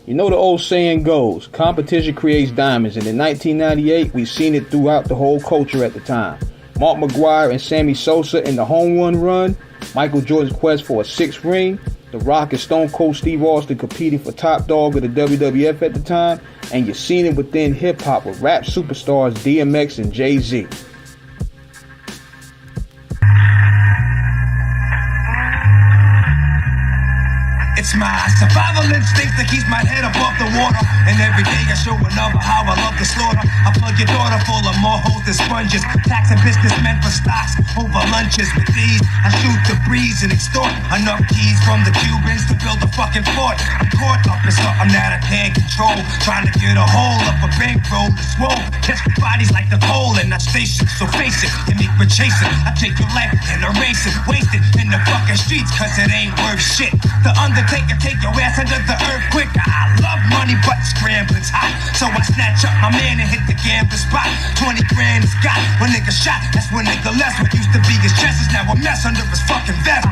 You know the old saying goes, competition creates diamonds, and in 1998, we've seen it throughout the whole culture at the time. Mark McGwire and Sammy Sosa in the home run, Michael Jordan's quest for a sixth ring, The Rock and Stone Cold Steve Austin competing for top dog of the WWF at the time, and you've seen it within hip-hop with rap superstars DMX and JayZ. It's my survival instinct that keeps my head above the water. And every day I show another how I love the slaughter. I plug your daughter full of more holes than sponges. Taxing businessmen for stocks over lunches. With these, I shoot the breeze and extort enough keys from the Cubans to build a fucking fort. I'm caught up in something that I can't control. Trying to get a hold of a bankroll to swole. Catch the bodies like the coal in that station. So face it, and make me chasing. I take your life and erase it. Waste it in the fucking streets cause it ain't worth shit. The Undertaker take your ass under the earth quick. I love money, but scrambling's hot. So I snatch up my man and hit the gambling spot. 20 grand is got. When nigga shot, that's when nigga left. What used to be his chest is now a mess under his fucking vest.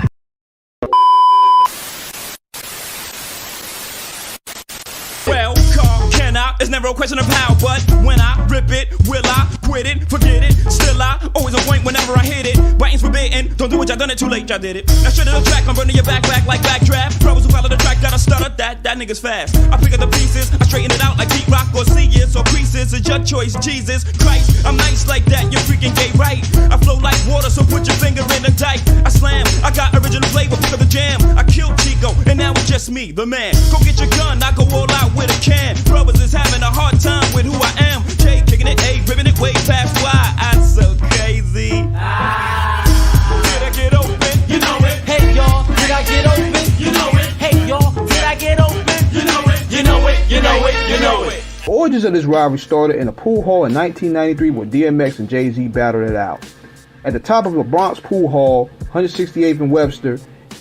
Well, car can I? It's never a question of how, but when I rip it, will I quit it? Forget it. Still I always on point whenever I hit it. Biting's forbidden. Don't do it, y'all done it too late, y'all did it. Now straight to the track, I'm burning your back like backdraft. Brothers who follow the track gotta stutter, that nigga's fast. I pick up the pieces, I straighten it out like Pete Rock or Sears or creases. It's your choice, Jesus Christ. I'm nice like that, you're freaking gay, right? I flow like water, so put your finger in the dike. I slam, I got original flavor, pick up the jam. I killed Chico, and now it's just me, the man. Go get your gun, I go all out with a can. Brothers is having a hard time with who I am. Jay kicking it, A, ripping it way past why I'm so crazy. Did I get open? You know it. Hey y'all, did I get open? You know it. Hey y'all, did I get open? You know it. You know it. You know it. You know it. The origins of this rivalry started in a pool hall in 1993 where DMX and JayZ battled it out. At the top of the Bronx Pool Hall, 168th and Webster,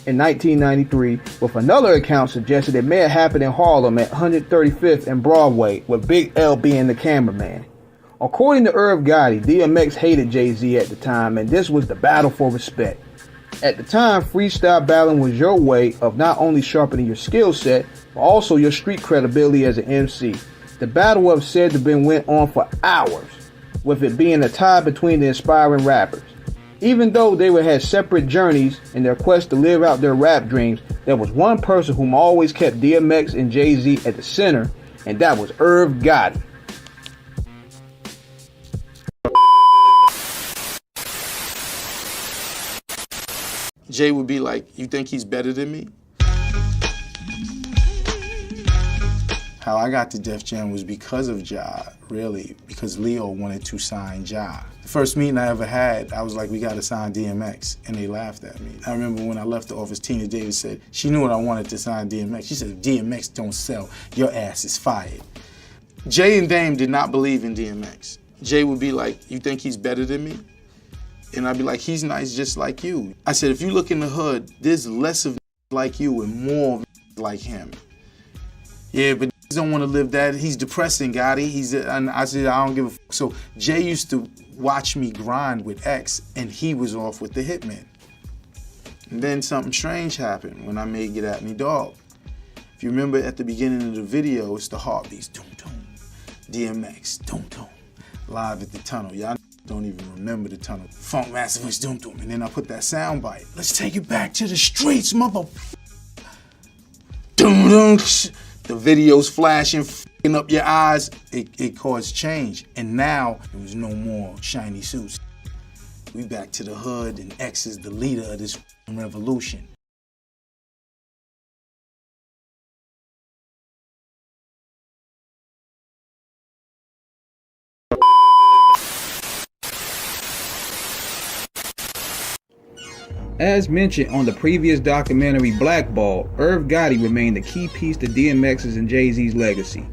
in 1993, with another account suggested it may have happened in Harlem at 135th and Broadway, with Big L being the cameraman. According to Irv Gotti, DMX hated JayZ at the time, and this was the battle for respect. At the time, freestyle battling was your way of not only sharpening your skill set, but also your street credibility as an MC. The battle was said to have been went on for hours, with it being a tie between the inspiring rappers. Even though they would have separate journeys in their quest to live out their rap dreams, there was one person whom always kept DMX and JayZ at the center, and that was Irv Gotti. Jay would be like, you think he's better than me? How I got to Def Jam was because of Ja, really, because Leo wanted to sign Ja. The first meeting I ever had, I was like, we gotta sign DMX, and they laughed at me. I remember when I left the office, Tina Davis said, she knew what I wanted to sign DMX. She said, if DMX don't sell, your ass is fired. Jay and Dame did not believe in DMX. Jay would be like, you think he's better than me? And I'd be like, he's nice just like you. I said, if you look in the hood, there's less of like you and more of like him. Yeah, but don't want to live that. He's depressing, Gotti. And I said, I don't give a fuck. So Jay used to watch me grind with X, and he was off with the Hitman. And then something strange happened when I made Get At Me Dog. If you remember at the beginning of the video, it's the heartbeats, doom doom, DMX, doom doom, live at the tunnel. Y'all don't even remember the tunnel. Funk Master Voice, doom doom, and then I put that sound bite. Let's take it back to the streets, mother. Doom doom. The videos flashing, f***ing up your eyes, it caused change. And now, there was no more shiny suits. We back to the hood, and X is the leader of this revolution. As mentioned on the previous documentary Blackball, Irv Gotti remained a key piece to DMX's and JayZ's legacy.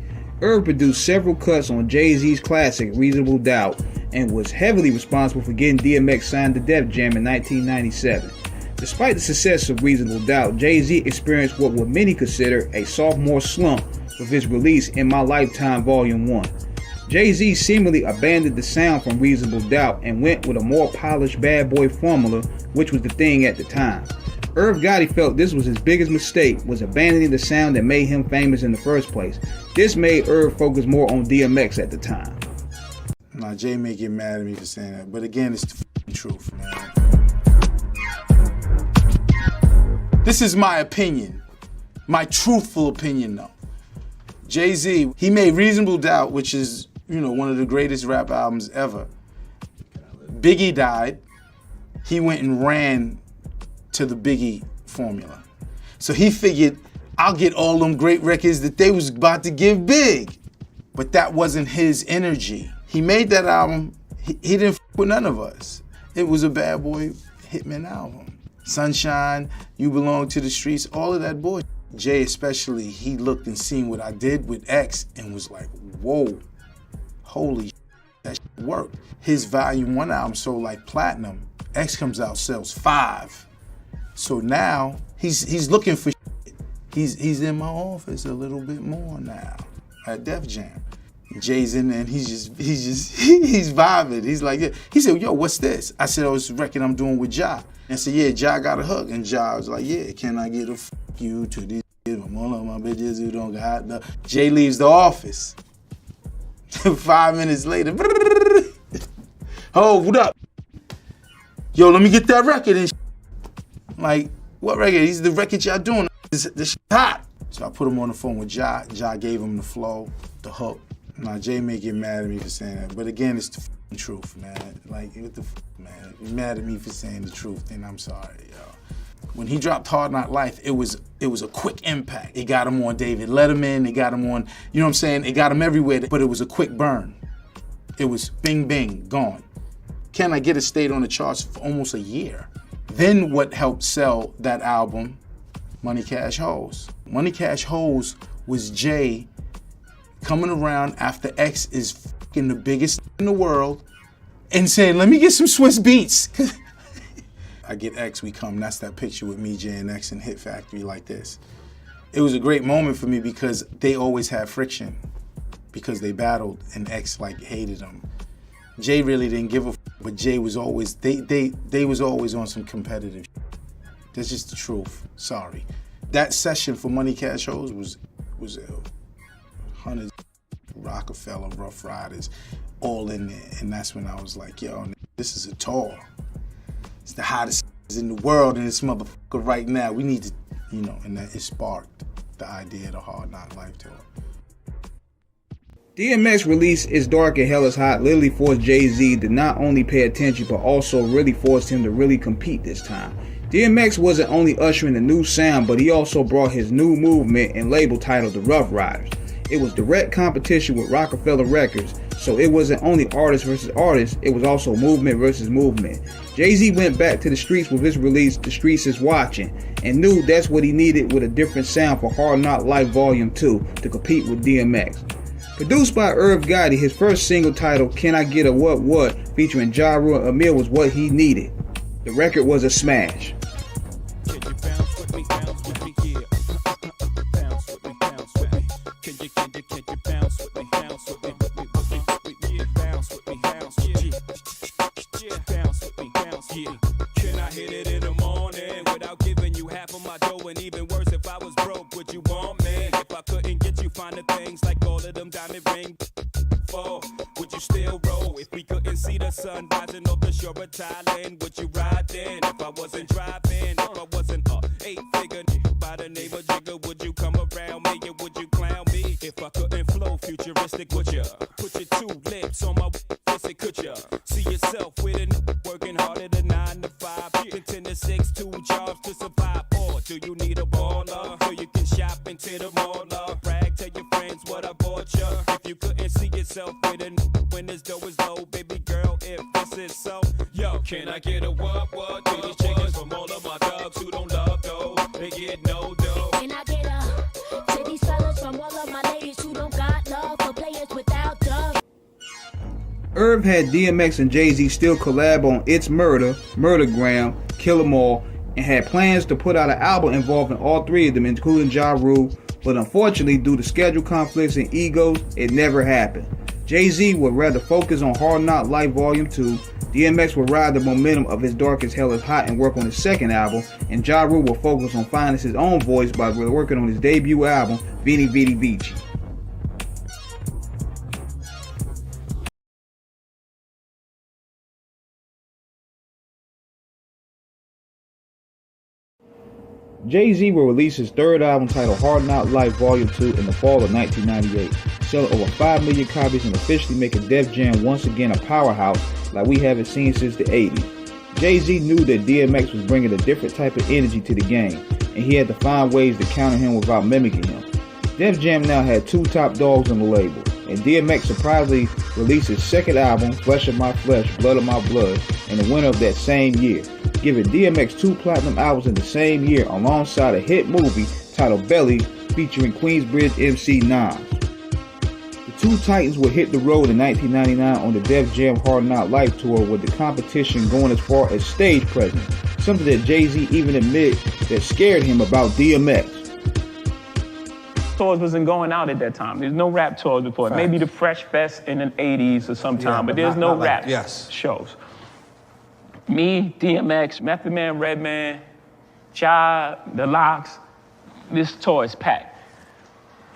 Irv produced several cuts on JayZ's classic Reasonable Doubt and was heavily responsible for getting DMX signed to Def Jam in 1997. Despite the success of Reasonable Doubt, JayZ experienced what would many consider a sophomore slump with his release In My Lifetime Volume 1. JayZ seemingly abandoned the sound from Reasonable Doubt and went with a more polished bad boy formula, which was the thing at the time. Irv Gotti felt this was his biggest mistake, was abandoning the sound that made him famous in the first place. This made Irv focus more on DMX at the time. Now, Jay may get mad at me for saying that, but again, it's the truth, man. This is my opinion. My truthful opinion, though. JayZ, he made Reasonable Doubt, which is, one of the greatest rap albums ever. Biggie died. He went and ran to the Biggie formula. So he figured, I'll get all them great records that they was about to give Big. But that wasn't his energy. He made that album, he didn't f with none of us. It was a Bad Boy Hitman album. Sunshine, You Belong to the Streets, all of that bullshit. Jay especially, he looked and seen what I did with X and was like, whoa, holy shit, that shit worked. His Volume 1 album sold like platinum. X comes out, sells 5. So now, he's looking for shit. He's in my office a little bit more now at Def Jam. Jay's in there and he's vibing. He's like, yeah. He said, yo, what's this? I said, oh, it's a record I'm doing with Ja. And I said, yeah, Ja got a hook. And Ja was like, yeah, can I get a f you to these from all of my bitches who don't got the... Jay leaves the office. 5 minutes later, oh, what up? Yo, let me get that record and I'm like, what record? He's the record y'all doing. This shit hot. So I put him on the phone with Ja. Ja gave him the flow, the hook. Now, Jay may get mad at me for saying that, but again, it's the truth, man. Like, what the man? You're mad at me for saying the truth, then I'm sorry, yo. When he dropped Hard Knock Life, it was a quick impact. It got him on David Letterman, it got him on, you know what I'm saying? It got him everywhere, but it was a quick burn. It was bing, bing, gone. Can I Get It stayed on the charts for almost a year. Then what helped sell that album? Money Cash Hoes. Money Cash Hoes was Jay coming around after X is fucking the biggest in the world and saying, let me get some Swiss beats. I get X, we come, that's that picture with me, Jay and X in Hit Factory like this. It was a great moment for me because they always had friction because they battled and X like hated them. Jay really didn't give a f, but Jay was always, they was always on some competitive shit. That's just the truth, sorry. That session for Money Cash Hoes was ill. Hundreds, Rockefeller, Rough Riders, all in there. And that's when I was like, yo, this is a tour. It's the hottest in the world in this motherfucker right now. We need to, and that it sparked the idea of the Hard Knock Life tour. DMX release It's Dark and Hell is Hot literally forced JayZ to not only pay attention but also really forced him to really compete this time. DMX wasn't only ushering a new sound, but he also brought his new movement and label titled the Rough Riders. It was direct competition with Rockefeller Records, so it wasn't only artist versus artist, it was also movement versus movement. JayZ went back to the streets with his release, The Streets Is Watching, and knew that's what he needed with a different sound for Hard Knock Life Volume 2 to compete with DMX. Produced by Irv Gotti, his first single titled Can I Get a What, featuring Ja Rule and Amir was what he needed. The record was a smash. Sun rising off the shore of Thailand, would you ride then? If I wasn't driving, if I wasn't a 8-figure by the name of Jigger, would you come around me and would you clown me? If I couldn't flow futuristic, would ya? Put your 2 lips on my pussy, could ya? See yourself with a working harder than 9 to 5, getting to 6, 2 jobs to survive, or do you need a baller so you can shop into the mall? Brag, tell your friends what I bought ya. If you couldn't see yourself with a when this dough is low, baby girl, if this is so, yo, can I get a what to these chickens from all of my dogs who don't love dough? They get no dough. Can I get a to these fellas from all of my ladies who don't got love for players without dough? Irv had DMX and JayZ still collab on It's Murder, Murdergram, Kill 'Em All, and had plans to put out an album involving all 3 of them, including Ja Rule, but unfortunately, due to schedule conflicts and egos, it never happened. JayZ would rather focus on Hard Knock Life Volume 2, DMX will ride the momentum of his Dark as Hell is Hot and work on his second album, and Ja Rule will focus on finding his own voice by working on his debut album, Veni Vidi Vici. JayZ will release his third album titled Hard Knock Life Volume 2 in the fall of 1998, selling over 5 million copies and officially making Def Jam once again a powerhouse like we haven't seen since the 80s. JayZ knew that DMX was bringing a different type of energy to the game, and he had to find ways to counter him without mimicking him. Def Jam now had two top dogs on the label, and DMX surprisingly released his second album, Flesh of My Flesh, Blood of My Blood, in the winter of that same year, giving DMX 2 platinum albums in the same year alongside a hit movie titled Belly featuring Queensbridge MC Nas. The two titans would hit the road in 1999 on the Def Jam Hard Knock Life tour, with the competition going as far as stage presence, something that JayZ even admitted that scared him about DMX. Tours wasn't going out at that time. There's no rap tours before. Facts. Maybe the Fresh Fest in the 80s or sometime, but there's no rap shows. Me, DMX, Method Man, Redman, Ja, The Lox, this tour is packed.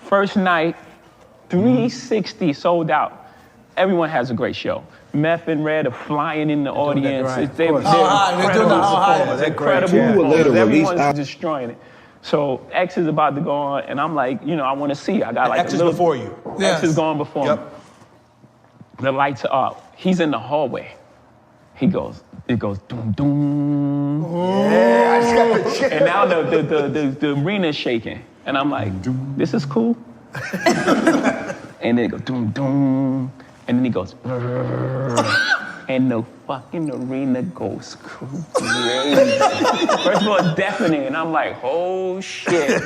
First night, 360 sold out. Everyone has a great show. Meth and Red are flying in the audience. They're incredible. Everyone's destroying it. So X is about to go on, and I'm like, you know, I want to see. I got like X is before you. X is going before me. The lights are up. He's in the hallway. It goes doom doom. Yeah, I just got the chills. And now the arena's shaking, and I'm like, this is cool. And then it goes doom doom, and then he goes, and the fucking arena goes crazy. First of all, it's deafening, and I'm like, oh shit.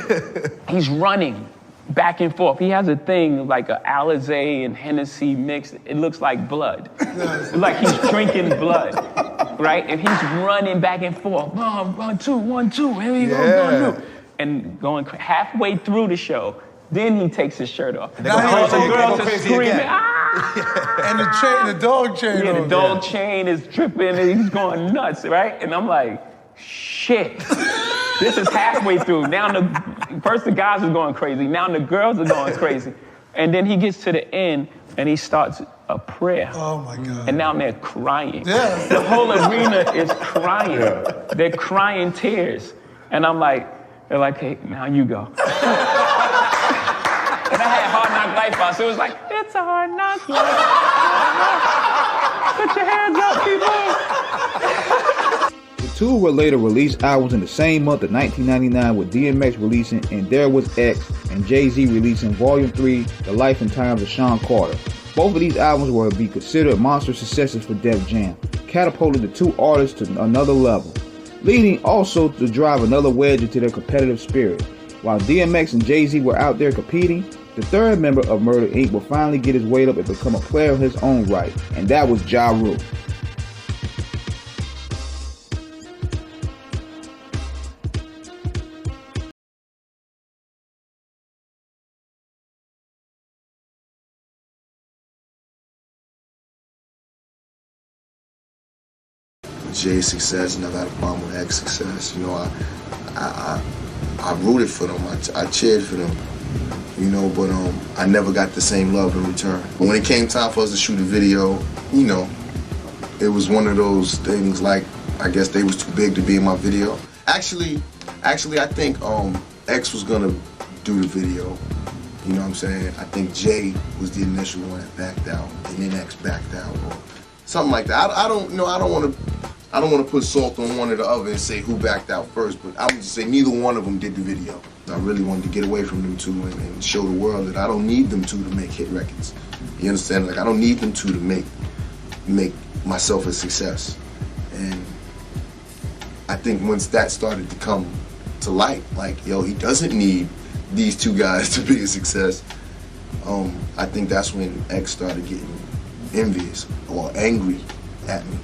He's running back and forth. He has a thing like a Alizé and Hennessy mix. It looks like blood. It's like he's drinking blood, right? And he's running back and forth. 1, 2, 1, 2. Here we go. And going halfway through the show, then he takes his shirt off. And all the girls are screaming, And the dog chain. Yeah, the dog chain is tripping and he's going nuts, right? And I'm like, shit. This is halfway through. Now first the guys are going crazy. Now the girls are going crazy. And then he gets to the end and he starts a prayer. Oh my God. And now they're crying. Yeah. The whole arena is crying. Yeah. They're crying tears. And I'm like, they're like, hey, now you go. And I had Hard Knock Life on, so it was like, it's a hard knock life. Put your hands up, people. The two would later release albums in the same month of 1999, with DMX releasing And There Was X and JayZ releasing Volume 3, The Life and Times of Sean Carter. Both of these albums will be considered monster successes for Def Jam, catapulting the two artists to another level, leading also to drive another wedge into their competitive spirit. While DMX and JayZ were out there competing, the third member of Murder Inc. will finally get his weight up and become a player of his own right, and that was Ja Rule. Jay's success, never had a problem with X's success. You know, I rooted for them, I cheered for them, you know, but I never got the same love in return. But when it came time for us to shoot a video, you know, it was one of those things like, I guess they was too big to be in my video. Actually, I think X was gonna do the video, you know what I'm saying? I think Jay was the initial one that backed out, and then X backed out, or something like that. I don't want to put salt on one or the other and say who backed out first, but I would just say neither one of them did the video. I really wanted to get away from them two and show the world that I don't need them two to make hit records. You understand? Like, I don't need them two to make myself a success. And I think once that started to come to light, like, yo, he doesn't need these two guys to be a success, I think that's when X started getting envious or angry at me.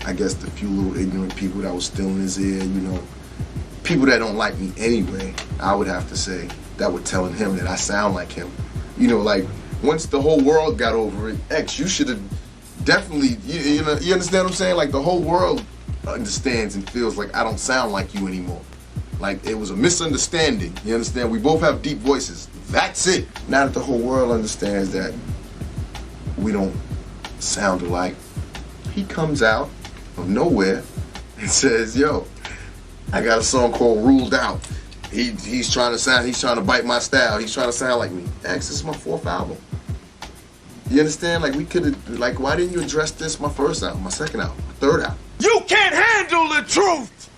I guess the few little ignorant people that was still in his ear, you know, people that don't like me anyway, I would have to say, that were telling him that I sound like him. You know, like, once the whole world got over it, X, you should have definitely, you know, you understand what I'm saying? Like the whole world understands and feels like I don't sound like you anymore. Like it was a misunderstanding. You understand? We both have deep voices. That's it. Now that the whole world understands that we don't sound alike, he comes out of nowhere and says, yo, I got a song called Ruled Out. He's trying to bite my style. He's trying to sound like me. X, this is my 4th album. You understand? Like we could have, like, why didn't you address this my 1st album, my 2nd album, my 3rd album? You can't handle the truth!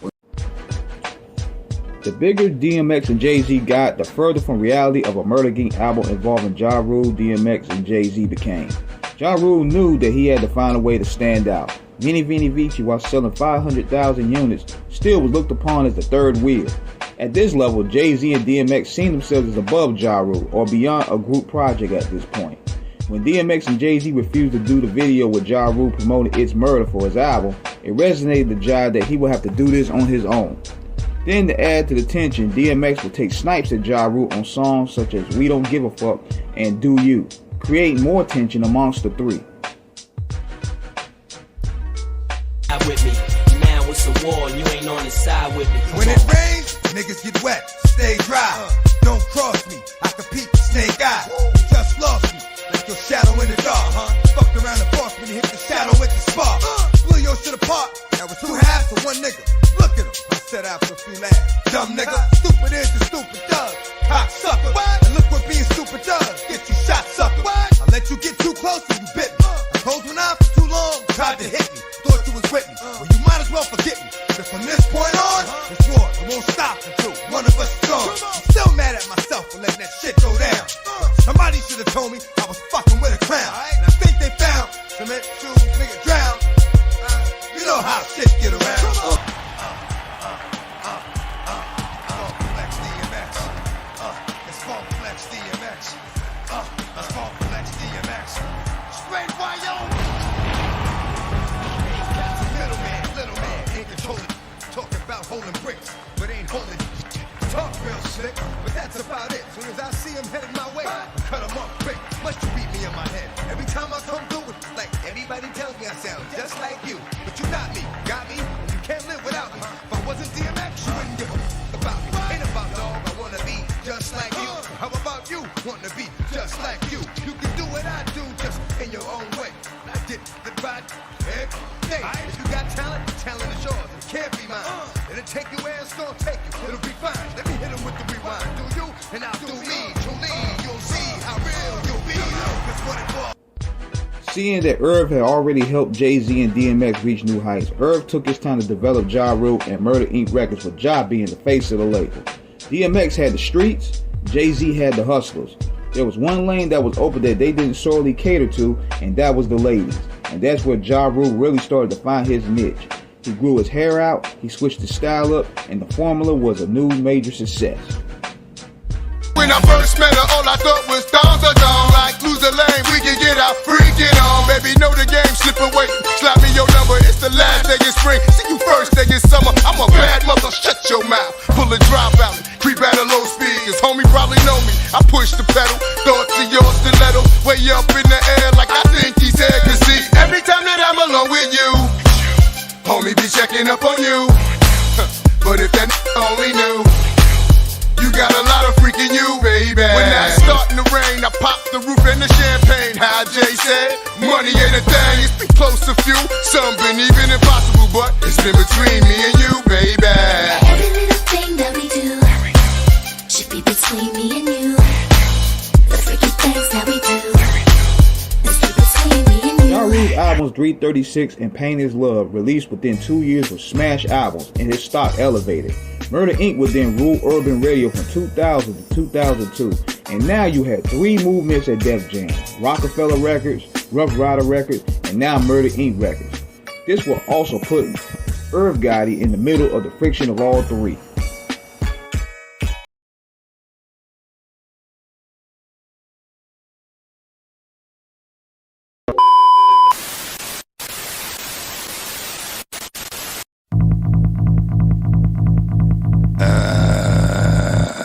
The bigger DMX and JayZ got, the further from reality of a Murder Inc. album involving Ja Rule, DMX, and JayZ became. Ja Rule knew that he had to find a way to stand out. Veni Veni Vici, while selling 500,000 units, still was looked upon as the third wheel. At this level, JayZ and DMX seen themselves as above Ja Rule, or beyond a group project at this point. When DMX and JayZ refused to do the video with Ja Rule promoting It's Murder for his album, it resonated to Ja that he would have to do this on his own. Then to add to the tension, DMX would take snipes at Ja Rule on songs such as We Don't Give a Fuck and Do You, creating more tension amongst the three. With me. Now it's a war and you ain't on the side with me. When it rains, niggas get wet, stay dry. Don't cross me, I can peep snake eye. You just lost me, like your shadow in the dark. Fucked around the boss when you hit the shadow with the spark. Blew your shit apart, that was 2 halves for 1 nigga. Look at him, I set out for a few laughs. Dumb nigga, stupid is the stupid does. Cock sucker, and look what being stupid does. Get you shot, sucker. I let you get too close and you bit me. I closed one eye for too long, tried to hit me. Thought you was with me, well you might as well forget me. Cause from this point on, it's war, it won't stop until one of us is gone. I'm still mad at myself for letting that shit go down. Somebody should have told me I was fucking with a clown. And I think they found cement shoes, nigga drown. You know how shit get around. Flex DMX. It's called Flex DMX. It's called Flex DMX. Straight Wyoming. Little man, ain't controlling. Talking about holding bricks, but ain't holding. Talk real slick, but that's about it. Soon as I see him headed my way, I cut him off quick. Must you beat me in my head? Every time I come through it, like everybody tells me I sound just like you. But you got me, and you can't live without me. If I wasn't DMX, you wouldn't give a about me. Ain't about dog, I wanna be just like you. How about you, wanna be just like you? You can do what I do, just in your own way. I get the body every day. If you got talent, talent is yours. It can't be mine. It'll take you where it's gonna take you. It'll be fine. Let me hit him with the rewind. Do you, and I'll do me. Truly, you'll see how real you'll be. That's what it was. Seeing that Irv had already helped JayZ and DMX reach new heights, Irv took his time to develop Ja Rule and Murder Inc. Records, with Ja being the face of the label. DMX had the streets, JayZ had the hustlers. There was one lane that was open that they didn't solely cater to, and that was the ladies. And that's where Ja Rule really started to find his niche. He grew his hair out, he switched his style up, and the formula was a new major success. When I first met her, all I thought was thongs are gone. Like, lose the lane, we can get out, freak it on. Baby, know the game, slip away, slap me your number. It's the last day of spring, see you first day of summer. I'm a bad mother, shut your mouth. Pull a drop out, creep at a low speed. Cause homie probably know me, I push the pedal. Thoughts of your stiletto, way up in the air like I think he said. Cause see, every time that I'm alone with you, homie be checking up on you. But if that only knew, you got a lot of freaking you, baby. When that's starting to rain, I pop the roof and the champagne. How Jay said, money ain't a thing, it's been close to few. Some been even impossible, but it's been between me and you, baby. Every little thing that we do should be between me and you. The freaky things that we do, let's be between me and you. Ja Rule's albums 336 and Pain Is Love released within 2 years were smash albums, and his stock elevated. Murder Inc. would then rule urban radio from 2000 to 2002, and now you had 3 movements at Def Jam: Rockefeller Records, Rough Rider Records, and now Murder Inc. Records. This will also put Irv Gotti in the middle of the friction of all 3.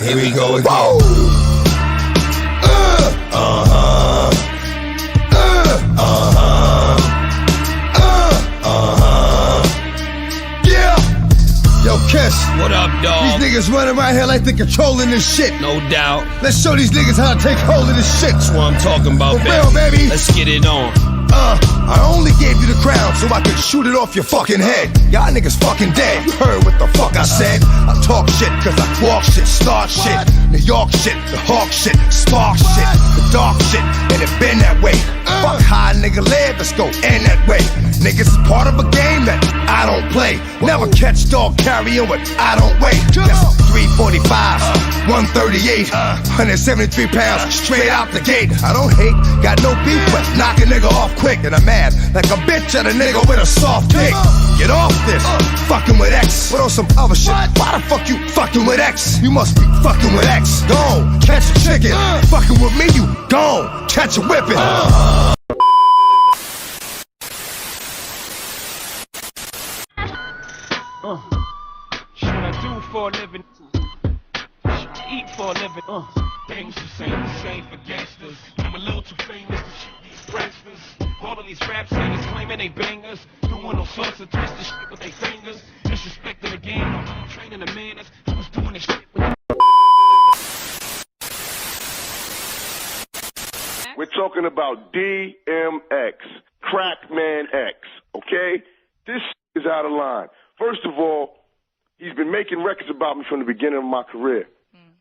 Here we go again. niggas running around here like they controlling this shit. No doubt. Let's show these niggas how to take hold of this shit. That's what I'm talking about, For real, baby. Let's get it on. I only gave you the crown so I could shoot it off your fucking head. Y'all niggas fucking dead. You heard what the fuck I said. I talk shit cause I walk shit, start shit. New York shit, the hawk shit, spark shit, the dark shit, and it been that way. Fuck how a nigga live, let's go end that way. Niggas is part of a game that I don't play. Never catch dog carrying what I don't weigh. That's 345, 138, 173 pounds straight out the gate. I don't hate, got no beef, but knock a nigga off quick. And I'm mad like a bitch at a nigga with a soft dick. Get off this, fucking with X. But on some other shit, why the fuck you fucking with X? You must be fucking with X. Gone, catch a chicken. Fucking with me, you gone, catch a whipping. Shit I do for a living. Shit I eat for a living. Things the same for gangsters. I'm a little too famous to shoot these pranksters. All of these rap singers claiming they bangers, doing all sorts of twisted shit with their fingers, disrespecting the game. I'm training the man that's who's doing this shit with. We're talking about DMX, Crackman X, okay? This is out of line. First of all, he's been making records about me from the beginning of my career.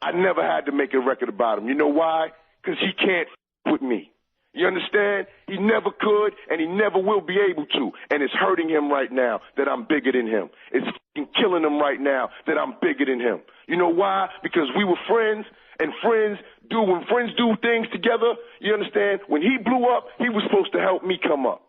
I never had to make a record about him. You know why? Because he can't with me. You understand? He never could, and he never will be able to. And it's hurting him right now that I'm bigger than him. It's killing him right now that I'm bigger than him. You know why? Because we were friends, and when friends do things together, you understand? When he blew up, he was supposed to help me come up.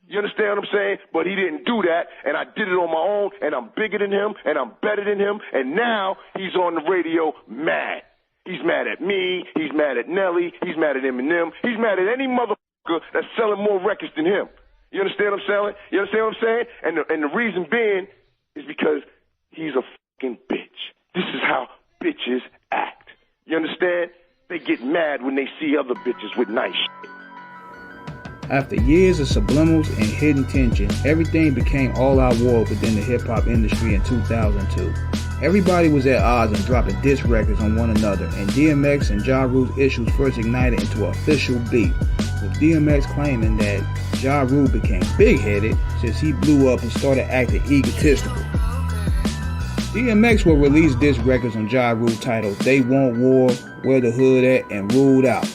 You understand what I'm saying? But he didn't do that, and I did it on my own, and I'm bigger than him, and I'm better than him, and now he's on the radio mad. He's mad at me, he's mad at Nelly, he's mad at Eminem, he's mad at any motherfucker that's selling more records than him. You understand what I'm saying? You understand what I'm saying? And the reason being is because he's a fucking bitch. This is how bitches act. You understand? They get mad when they see other bitches with nice shit. After years of subliminals and hidden tension, everything became all-out war within the hip-hop industry in 2002. Everybody was at odds and dropping diss records on one another, and DMX and Ja Rule's issues first ignited into official beef, with DMX claiming that Ja Rule became big-headed since he blew up and started acting egotistical. DMX will release diss records on Ja Rule titled They Want War, Where the Hood At, and Ruled Out.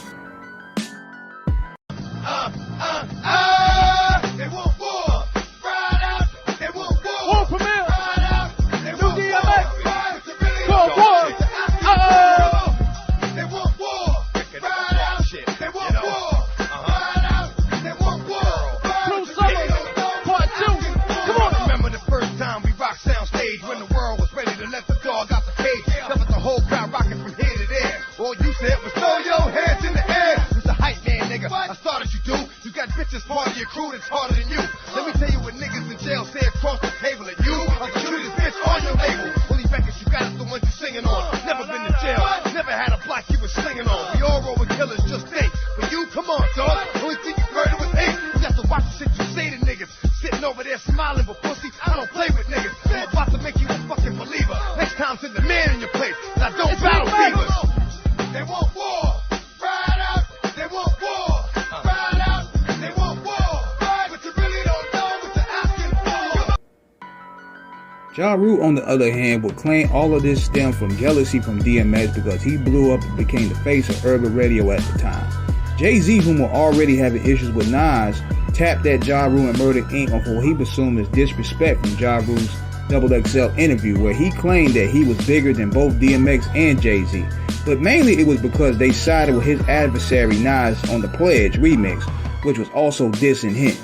Ja Rule, on the other hand, would claim all of this stemmed from jealousy from DMX because he blew up and became the face of urban radio at the time. JayZ, whom were already having issues with Nas, tapped at Ja Rule and Murder Inc. on what he assumed as disrespect from Ja Rule's XXL interview, where he claimed that he was bigger than both DMX and JayZ. But mainly it was because they sided with his adversary Nas on the Pledge remix, which was also dissing him.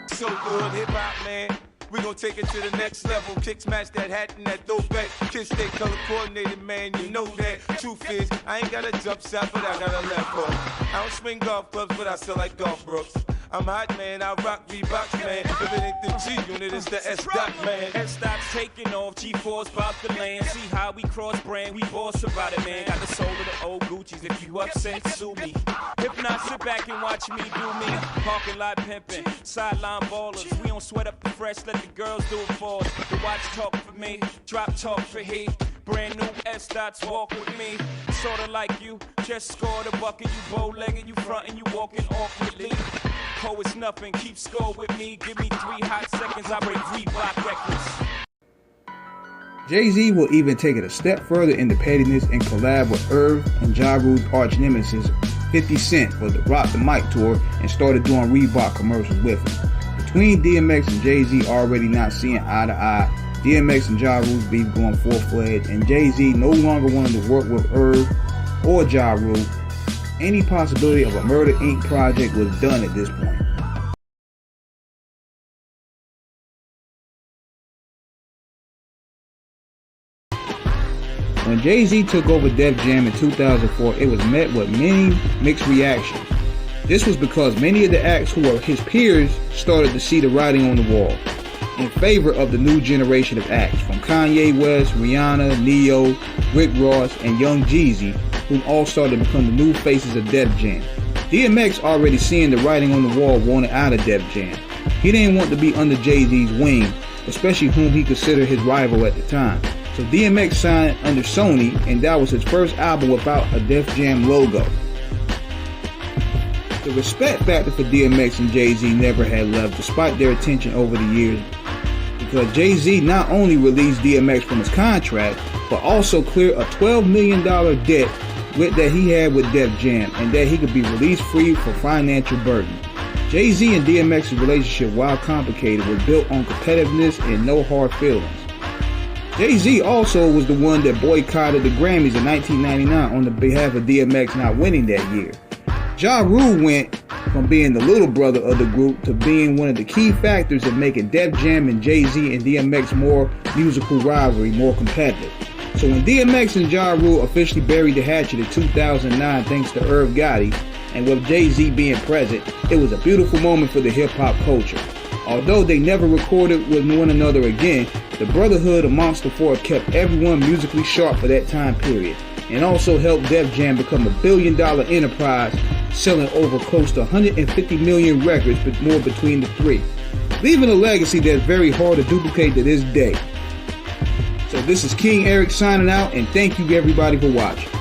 So good, hip-hop, man. We gon' take it to the next level. Kick smash that hat and that throwback. Kids stay color coordinated, man. You know that. Truth is, I ain't got a jump shot, but I got a left hook. I don't swing golf clubs, but I sell like golf brooks. I'm hot, man. I rock Reeboks, man. If it ain't the G unit, it's the S dot, man. S stops taking off. G4's about to land. See how we cross brand. We boss about it, man. Got the soul of the old Gucci's. If you upset, sue me. If not, sit back and watch me do me. Parking lot pimping, sideline ballers. We don't sweat up the fresh. Let the girls do it for us. The watch talk for me, drop talk for he. brand new S dots walk with me. Sorta like you, just scored a bucket, you bow-legged, you frontin', you walking awkwardly. Oh, it's nothing, keep score with me. Give me 3 hot seconds, I break Reebok records. JayZ will even take it a step further in the pettiness and collab with Irv and Ja Rule's arch nemesis 50 Cent for the Rock the Mic tour and started doing Reebok commercials with him. Between DMX and JayZ already not seeing eye to eye, DMX and Ja Rule's beef going full-fledged, and JayZ no longer wanted to work with Irv or Ja Rule. Any possibility of a Murder Inc. project was done at this point. When JayZ took over Def Jam in 2004, it was met with many mixed reactions. This was because many of the acts who were his peers started to see the writing on the wall in favor of the new generation of acts, from Kanye West, Rihanna, Neo, Rick Ross, and Young Jeezy, who all started to become the new faces of Def Jam. DMX, already seeing the writing on the wall, wanted out of Def Jam. He didn't want to be under JayZ's wing, especially whom he considered his rival at the time. So DMX signed under Sony, and that was his first album without a Def Jam logo. The respect factor for DMX and JayZ never had left, despite their attention over the years, because JayZ not only released DMX from his contract, but also cleared a $12 million debt that he had with Def Jam, and that he could be released free for financial burden. JayZ and DMX's relationship, while complicated, was built on competitiveness and no hard feelings. JayZ also was the one that boycotted the Grammys in 1999 on the behalf of DMX not winning that year. Ja Rule went from being the little brother of the group to being one of the key factors in making Def Jam and JayZ and DMX more musical rivalry, more competitive. So when DMX and Ja Rule officially buried the hatchet in 2009 thanks to Irv Gotti, and with JayZ being present, it was a beautiful moment for the hip-hop culture. Although they never recorded with one another again, the brotherhood amongst the four kept everyone musically sharp for that time period, and also helped Def Jam become $1 billion enterprise, selling over close to 150 million records, but more between the three, leaving a legacy that's very hard to duplicate to this day. So this is King Eric signing out, and thank you everybody for watching.